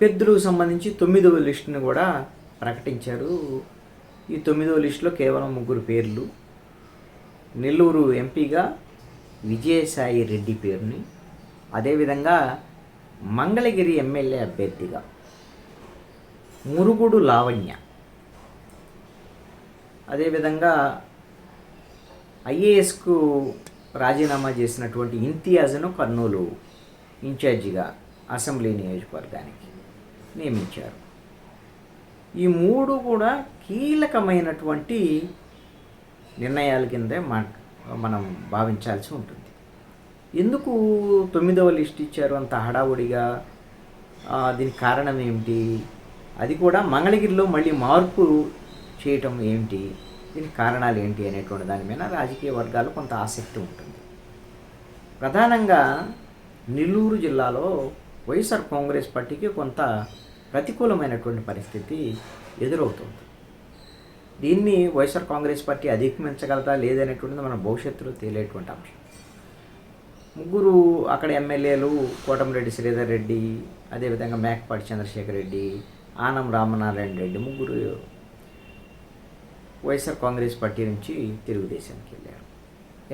అభ్యర్థులకు సంబంధించి 9వ లిస్టును కూడా ప్రకటించారు. ఈ 9వ లిస్టులో కేవలం 3 పేర్లు. నెల్లూరు ఎంపీగా విజయసాయి రెడ్డి పేరుని, అదేవిధంగా మంగళగిరి ఎమ్మెల్యే అభ్యర్థిగా మురుగుడు లావణ్య, అదేవిధంగా ఐఏఎస్కు రాజీనామా చేసినటువంటి ఇంతియాజ్ను కర్నూలు ఇన్ఛార్జిగా అసెంబ్లీ నియోజకవర్గానికి నియమించారు. ఈ 3 కూడా కీలకమైనటువంటి నిర్ణయాల కిందే మనం భావించాల్సి ఉంటుంది. ఎందుకు 9వ లిస్ట్ ఇచ్చారు అంత హడావుడిగా? దీనికి కారణం ఏమిటి? అది కూడా మంగళగిరిలో మళ్ళీ మార్పు చేయటం ఏమిటి? దీనికి కారణాలు ఏంటి అనేటువంటి దాని మీద రాజకీయ వర్గాలు కొంత ఆసక్తి ఉంటుంది. ప్రధానంగా నెల్లూరు జిల్లాలో వైఎస్ఆర్ కాంగ్రెస్ పార్టీకి కొంత ప్రతికూలమైనటువంటి పరిస్థితి ఎదురవుతుంది. దీన్ని వైఎస్ఆర్ కాంగ్రెస్ పార్టీ అధిగమించగలదా లేదనేటువంటిది మన భవిష్యత్తులో తేలేటువంటి అంశం. 3 అక్కడ ఎమ్మెల్యేలు కోటమిరెడ్డి శ్రీధర్ రెడ్డి, అదేవిధంగా మేకపాటి చంద్రశేఖర్ రెడ్డి, ఆనం రామనారాయణ రెడ్డి 3 వైఎస్ఆర్ కాంగ్రెస్ పార్టీ నుంచి తెలుగుదేశానికి వెళ్ళారు.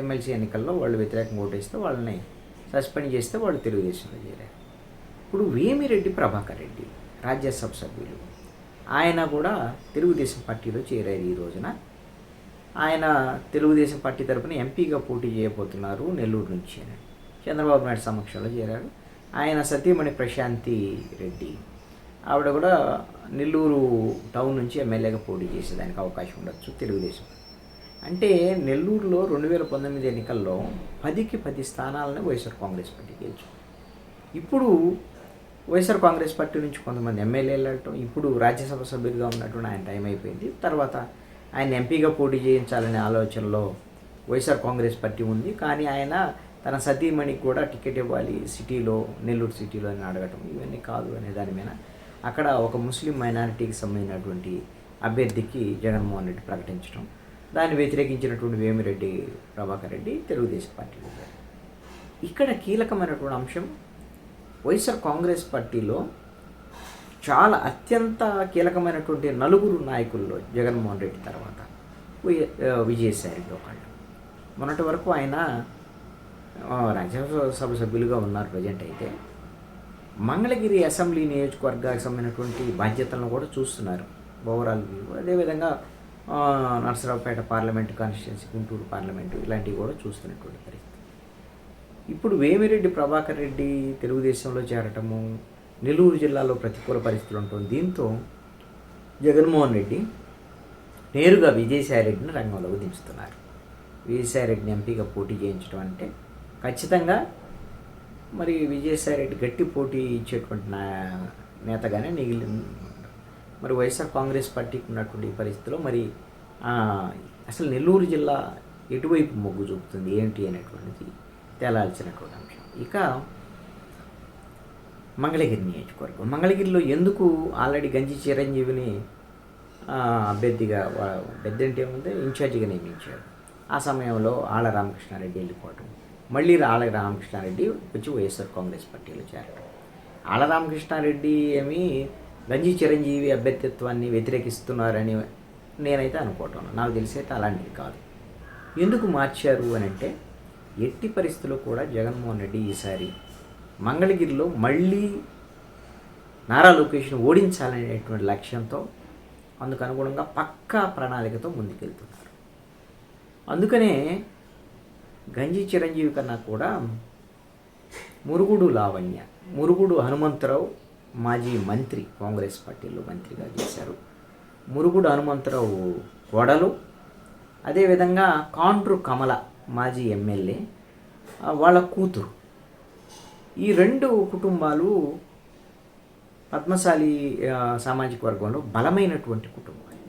ఎమ్మెల్సీ ఎన్నికల్లో వాళ్ళు వ్యతిరేకంగా ఓటేస్తే వాళ్ళని సస్పెండ్ చేస్తే వాళ్ళు తెలుగుదేశంలో చేరారు. ఇప్పుడు వేమిరెడ్డి ప్రభాకర్ రెడ్డి రాజ్యసభ సభ్యులు, ఆయన కూడా తెలుగుదేశం పార్టీలో చేరారు. ఈ రోజున ఆయన తెలుగుదేశం పార్టీ తరఫున ఎంపీగా పోటీ చేయబోతున్నారు నెల్లూరు నుంచి అని చంద్రబాబు నాయుడు సమక్షంలో చేరారు. ఆయన సతీమణి ప్రశాంతి రెడ్డి, ఆవిడ కూడా నెల్లూరు టౌన్ నుంచి ఎమ్మెల్యేగా పోటీ చేసేదానికి అవకాశం ఉండొచ్చు తెలుగుదేశం. అంటే నెల్లూరులో 2019 ఎన్నికల్లో 10కి 10 స్థానాలను వైఎస్ఆర్ కాంగ్రెస్ పార్టీ గెలుచు. ఇప్పుడు వైఎస్ఆర్ కాంగ్రెస్ పార్టీ నుంచి కొంతమంది ఎమ్మెల్యేలు వెళ్ళటం, ఇప్పుడు రాజ్యసభ సభ్యులుగా ఉన్నటువంటి ఆయన టైం అయిపోయింది. తర్వాత ఆయన ఎంపీగా పోటీ చేయించాలనే ఆలోచనలో వైఎస్ఆర్ కాంగ్రెస్ పార్టీ ఉంది. కానీ ఆయన తన సతీమణికి కూడా టికెట్ ఇవ్వాలి సిటీలో, నెల్లూరు సిటీలో అని అడగటం ఇవన్నీ కాదు అనే దాని మీద అక్కడ ఒక ముస్లిం మైనారిటీకి సంబంధించినటువంటి అభ్యర్థికి జగన్మోహన్ రెడ్డి ప్రకటించడం, దాన్ని వ్యతిరేకించినటువంటి వేమిరెడ్డి ప్రభాకర్ రెడ్డి తెలుగుదేశం పార్టీలో. ఇక్కడ కీలకమైనటువంటి అంశం, వైఎస్ఆర్ కాంగ్రెస్ పార్టీలో చాలా అత్యంత కీలకమైనటువంటి 4 నాయకుల్లో జగన్మోహన్ రెడ్డి తర్వాత విజయసాయి రెడ్డి ఒకళ్ళు. మొన్నటి వరకు ఆయన రాజ్యసభ సభ్యులుగా ఉన్నారు ప్రజెంట్. అయితే మంగళగిరి అసెంబ్లీ నియోజకవర్గానికి సంబంధించినటువంటి బాధ్యతలను కూడా చూస్తున్నారు ఓవరాల్ వ్యూ. అదేవిధంగా Narasaraopet parliament constituency, Guntur parliament ఇలాంటివి కూడా చూస్తున్నటువంటి పరిస్థితి. ఇప్పుడు వేమిరెడ్డి ప్రభాకర్ రెడ్డి తెలుగుదేశంలో చేరటము, నెల్లూరు జిల్లాలో ప్రతికూల పరిస్థితులు ఉంటుంది. దీంతో జగన్మోహన్ రెడ్డి నేరుగా విజయసాయి రెడ్డిని రంగంలోకి దించుతున్నారు. విజయసాయి రెడ్డిని ఎంపీగా పోటీ చేయించడం అంటే ఖచ్చితంగా మరి విజయసాయి రెడ్డి గట్టి పోటీ ఇచ్చేటువంటి నేతగానే మరి వైఎస్ఆర్ కాంగ్రెస్ పార్టీకి ఉన్నటువంటి పరిస్థితిలో మరి అసలు నెల్లూరు జిల్లా ఎటువైపు మొగ్గు చూపుతుంది ఏంటి అనేటువంటిది తేలాల్సినటువంటి అంశం. ఇక మంగళగిరి నియోజకవర్గం, మంగళగిరిలో ఎందుకు ఆల్రెడీ గంజి చిరంజీవిని అభ్యర్థిగా అంటే ఏముంది ఇన్ఛార్జిగా నియమించారు. ఆ సమయంలో ఆళ్ళ రామకృష్ణారెడ్డి వెళ్ళిపోవటం, మళ్ళీ ఆళ్ళ రామకృష్ణారెడ్డి వచ్చి వైఎస్ఆర్ కాంగ్రెస్ పార్టీలో చేరడం. ఆళ్ళ రామకృష్ణారెడ్డి ఏమి గంజి చిరంజీవి అభ్యర్థిత్వాన్ని వ్యతిరేకిస్తున్నారని నేనైతే అనుకోవటం, నాకు తెలిసైతే అలాంటిది కాదు. ఎందుకు మార్చారు అని అంటే, ఎట్టి పరిస్థితుల్లో కూడా జగన్మోహన్ రెడ్డి ఈసారి మంగళగిరిలో మళ్ళీ నారా లోకేష్ను ఓడించాలనేటువంటి లక్ష్యంతో, అందుకు అనుగుణంగా పక్కా ప్రణాళికతో ముందుకెళ్తున్నారు. అందుకనే గంజి చిరంజీవి కన్నా కూడా మురుగుడు లావణ్య, మురుగుడు హనుమంతరావు మాజీ మంత్రి, కాంగ్రెస్ పార్టీలో మంత్రిగా చేశారు. మురుగుడు హనుమంతరావు కోడలు, అదేవిధంగా కాండ్రు కమల మాజీ ఎమ్మెల్యే వాళ్ళ కూతురు, ఈ 2 కుటుంబాలు పద్మశాలి సామాజిక వర్గంలో బలమైనటువంటి కుటుంబాలు.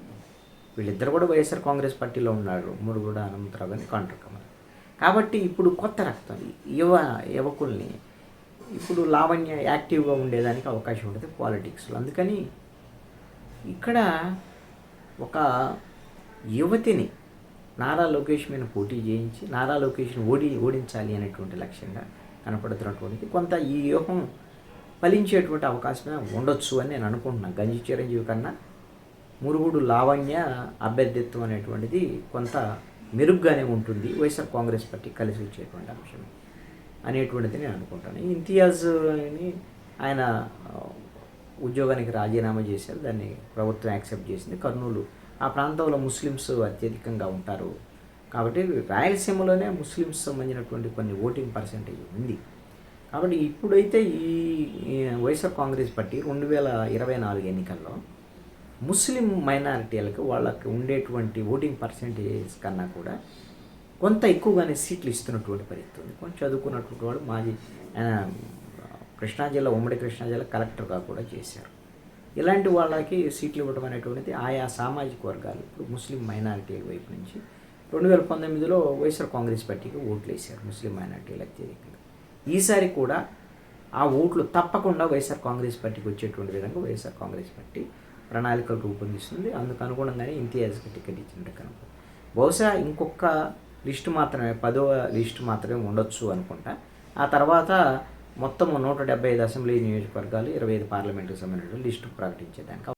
వీళ్ళిద్దరు కూడా వైఎస్ఆర్ కాంగ్రెస్ పార్టీలో ఉన్నారు, మురుగుడు హనుమంతరావు కానీ కాండ్రు కమల. కాబట్టి ఇప్పుడు కొత్త రక్తం యువకుల్ని ఇప్పుడు లావణ్య యాక్టివ్గా ఉండేదానికి అవకాశం ఉంటుంది పాలిటిక్స్లో. అందుకని ఇక్కడ ఒక యువతిని నారా లోకేష్ మీద పోటీ చేయించి నారా లోకేష్ని ఓడించాలి అనేటువంటి లక్ష్యంగా కనపడుతున్నటువంటిది. కొంత ఈ వ్యూహం ఫలించేటువంటి అవకాశమే ఉండొచ్చు అని నేను అనుకుంటున్నాను. గంజి చిరంజీవి కన్నా మురుగుడు లావణ్య అభ్యర్థిత్వం అనేటువంటిది కొంత మెరుగ్గానే ఉంటుంది, వైఎస్ఆర్ కాంగ్రెస్ పార్టీ కలిసి వచ్చేటువంటి అంశం అనేటువంటిది నేను అనుకుంటాను. ఇంతియాజ్ని ఆయన ఉద్యోగానికి రాజీనామా చేశారు, దాన్ని ప్రభుత్వం యాక్సెప్ట్ చేసింది. కర్నూలు ఆ ప్రాంతంలో ముస్లిమ్స్ అత్యధికంగా ఉంటారు కాబట్టి రాయలసీమలోనే ముస్లిమ్స్ సంబంధించినటువంటి కొన్ని ఓటింగ్ పర్సెంటేజ్ ఉంది. కాబట్టి ఇప్పుడైతే ఈ వైఎస్ఆర్ కాంగ్రెస్ పార్టీ 2024 ఎన్నికల్లో ముస్లిం మైనారిటీలకు వాళ్ళకి ఉండేటువంటి ఓటింగ్ పర్సెంటేజ్ కన్నా కూడా కొంత ఎక్కువగానే సీట్లు ఇస్తున్నటువంటి పరిస్థితి ఉంది. కొంచెం చదువుకున్నటువంటి వాడు మాజీ కృష్ణా జిల్లా, ఉమ్మడి కృష్ణా జిల్లా కలెక్టర్గా కూడా చేశారు. ఇలాంటి వాళ్ళకి సీట్లు ఇవ్వడం అనేటువంటిది ఆయా సామాజిక వర్గాలు ఇప్పుడు ముస్లిం మైనారిటీల వైపు నుంచి 2019లో వైఎస్ఆర్ కాంగ్రెస్ పార్టీకి ఓట్లు వేశారు ముస్లిం మైనారిటీలు అత్యధికంగా. ఈసారి కూడా ఆ ఓట్లు తప్పకుండా వైఎస్ఆర్ కాంగ్రెస్ పార్టీకి వచ్చేటువంటి విధంగా వైఎస్ఆర్ కాంగ్రెస్ పార్టీ ప్రణాళికలు రూపొందిస్తుంది. అందుకు అనుగుణంగానే ఇంతియాజ్కి టికెట్ ఇచ్చినట్టు కనుక బహుశా ఇంకొక లిస్టు మాత్రమే, 10వ లిస్టు మాత్రమే ఉండొచ్చు అనుకుంటా. ఆ తర్వాత మొత్తం 175 అసెంబ్లీ నియోజకవర్గాలు, 25 పార్లమెంటుకు సంబంధించిన లిస్టు ప్రకటించేదానికి